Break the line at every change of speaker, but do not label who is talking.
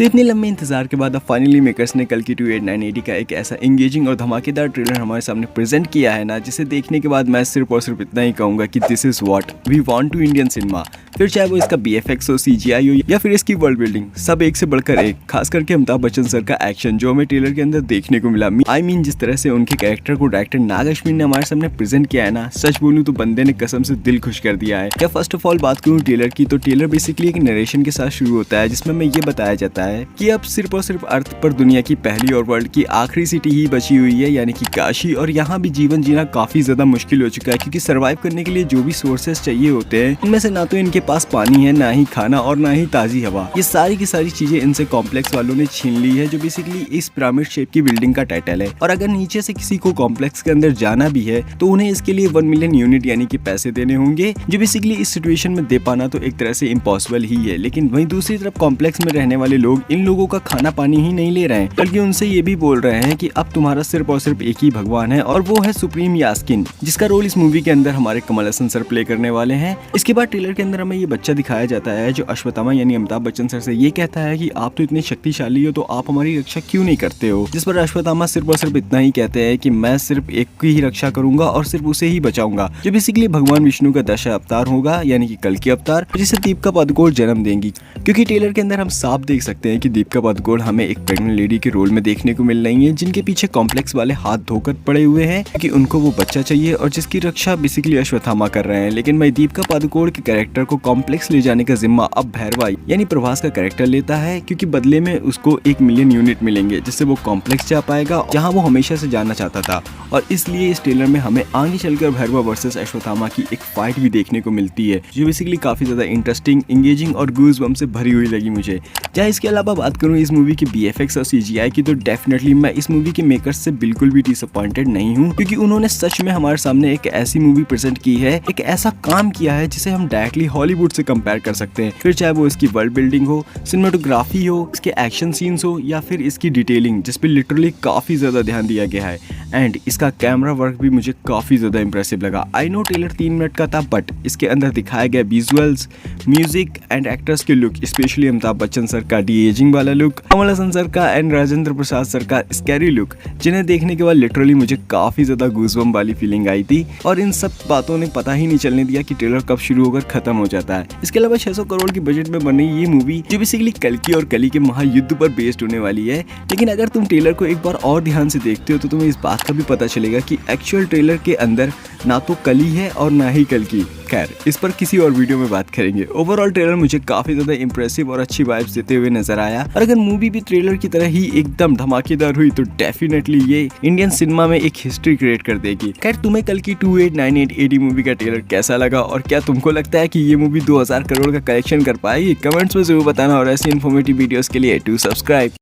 तो इतने लंबे इंतजार के बाद अब फाइनली मेकर्स ने कल्कि 2898 का एक ऐसा एंगेजिंग और धमाकेदार ट्रेलर हमारे सामने प्रेजेंट किया है ना, जिसे देखने के बाद मैं सिर्फ और सिर्फ इतना ही कहूंगा कि this is what we want to Indian cinema. फिर चाहे वो इसका BFX हो, CGI हो या फिर इसकी वर्ल्ड बिल्डिंग, सब एक से बढ़कर एक। खास करके अमिताभ बच्चन सर का एक्शन जो हमें ट्रेलर के अंदर देखने को मिला। आई मीन जिस तरह से उनके कैरेक्टर को डायरेक्टर नाग अश्विन ने हमारे सामने प्रेजेंट किया है ना, सच बोलूं तो बंदे ने कसम से दिल खुश कर दिया है। क्या फर्स्ट ऑफ ऑल बात करूं ट्रेलर की, तो ट्रेलर बेसिकली एक नरेशन के साथ शुरू होता है जिसमें हमें ये बताया जाता है कि अब सिर्फ और सिर्फ अर्थ पर दुनिया की पहली और वर्ल्ड की आखिरी सिटी ही बची हुई है, यानी कि काशी। और यहाँ भी जीवन जीना काफी ज्यादा मुश्किल हो चुका है, क्योंकि सर्वाइव करने के लिए जो भी सोर्सेस चाहिए होते हैं इनमें से ना तो इनके पास पानी है, ना ही खाना और ना ही ताजी हवा। ये सारी की सारी चीजें इनसे कॉम्प्लेक्स वालों ने छीन ली है, जो बेसिकली इस पिरामिड शेप की बिल्डिंग का टाइटल है। और अगर नीचे से किसी को कॉम्प्लेक्स के अंदर जाना भी है तो उन्हें इसके लिए 1 मिलियन यूनिट यानी कि पैसे देने होंगे, जो बेसिकली इस सिचुएशन में दे पाना तो एक तरह से इम्पॉसिबल ही है। लेकिन वहीं दूसरी तरफ कॉम्प्लेक्स में रहने वाले लोग इन लोगों का खाना पानी ही नहीं ले रहे हैं, बल्कि उनसे ये भी बोल रहे हैं कि अब तुम्हारा सिर्फ और सिर्फ एक ही भगवान है और वो है सुप्रीम यास्किन, जिसका रोल इस मूवी के अंदर हमारे कमल हसन सर प्ले करने वाले हैं। इसके बाद ट्रेलर के अंदर हमें ये बच्चा दिखाया जाता है जो अश्वत्थामा यानी अमिताभ बच्चन सर से ये कहता है कि आप तो इतने शक्तिशाली हो, तो आप हमारी रक्षा क्यों नहीं करते हो। जिस पर अश्वत्थामा सिर्फ और सिर्फ इतना ही कहते हैं कि मैं सिर्फ एक की ही रक्षा करूंगा और सिर्फ उसे ही बचाऊंगा, जो बेसिकली भगवान विष्णु का दशा अवतार होगा, यानी कि कल्कि अवतार, जिसे दीपिका पादुकोण जन्म देंगी। क्योंकि ट्रेलर के अंदर हम साफ देख सकते हैं कि दीपिका पादुकोण हमें एक प्रेग्नेंट लेडी के रोल में देखने को मिल रही है, जिनके पीछे कॉम्प्लेक्स वाले हाथ धोकर पड़े हुए हैं क्योंकि उनको वो बच्चा चाहिए और जिसकी रक्षा बेसिकली अश्वत्थामा कर रहे हैं। लेकिन मैं दीपिका पादुकोण के कैरेक्टर को कॉम्प्लेक्स ले जाने का जिम्मा अब भैरवा यानी प्रभास का कैरेक्टर लेता है, क्योंकि बदले में उसको 1 मिलियन यूनिट मिलेंगे जिससे वो कॉम्प्लेक्स जा पाएगा जहां वो हमेशा से जाना चाहता था। और इसलिए इस ट्रेलर में हमें आगे चलकर भैरवा वर्सेस अश्वत्थामा की एक फाइट भी देखने को मिलती है, जो बेसिकली काफी ज्यादा इंटरेस्टिंग, एंगेजिंग और गूज़बम्प से भरी हुई लगी मुझे। जहाँ इसके अलावा बात करूँ इस मूवी की BFX और CGI की, तो डेफिनेटली मैं इस मूवी के मेकर्स से बिल्कुल भी डिसअपॉइंटेड नहीं हूँ, क्योंकि उन्होंने सच में हमारे सामने एक ऐसी मूवी प्रेजेंट की है, एक ऐसा काम किया है जिसे हम डायरेक्टली हॉलीवुड से कंपेयर कर सकते हैं। फिर चाहे वो इसकी वर्ल्ड बिल्डिंग हो, सिनेमेटोग्राफी हो, इसके एक्शन सीन्स हो या फिर इसकी डिटेलिंग, जिस पे लिटरली काफी ज्यादा ध्यान दिया गया है। एंड इसका कैमरा वर्क भी मुझे काफी ज्यादा इंप्रेसिव लगा। आई नो ट्रेलर 3 मिनट का था, बट इसके अंदर दिखाया गया विजुअल्स, म्यूजिक एंड एक्टर्स के look, specially Amitabh Bachchan sir का डी एजिंग वाला लुक, कमल हसन सर का एंड राजेंद्र प्रसाद सर का स्कैरी लुक, जिन्हें देखने के बाद लिटरली मुझे काफी ज्यादा गूज़बम्प वाली फीलिंग आई थी। और इन सब बातों ने पता ही नहीं चलने दिया कि ट्रेलर कब शुरू होकर खत्म हो जाता है। इसके अलावा 600 करोड़ की बजट में बनी ये मूवी, जो बेसिकली कल्कि और कली के महायुद्ध पर बेस्ड होने वाली है। लेकिन अगर तुम ट्रेलर को एक बार और ध्यान से देखते हो तो तुम्हें इस बात का भी पता चलेगा कि एक्चुअल ट्रेलर के अंदर ना तो कली है और ना ही कल्कि। खैर, इस पर किसी और वीडियो में बात करेंगे। ओवरऑल ट्रेलर मुझे काफी ज्यादा इंप्रेसिव और अच्छी वाइब्स देते हुए नजर आया। और अगर मूवी भी ट्रेलर की तरह ही एकदम धमाकेदार हुई तो डेफिनेटली ये इंडियन सिनेमा में एक हिस्ट्री क्रिएट कर देगी। खैर, तुम्हें कल्कि 2898 AD मूवी का ट्रेलर कैसा लगा और क्या तुमको लगता है कि ये मूवी 2000 करोड़ का कलेक्शन कर पाएगी? कमेंट्स में जरूर बताना और ऐसी इन्फॉर्मेटिव वीडियोस के लिए टू सब्सक्राइब।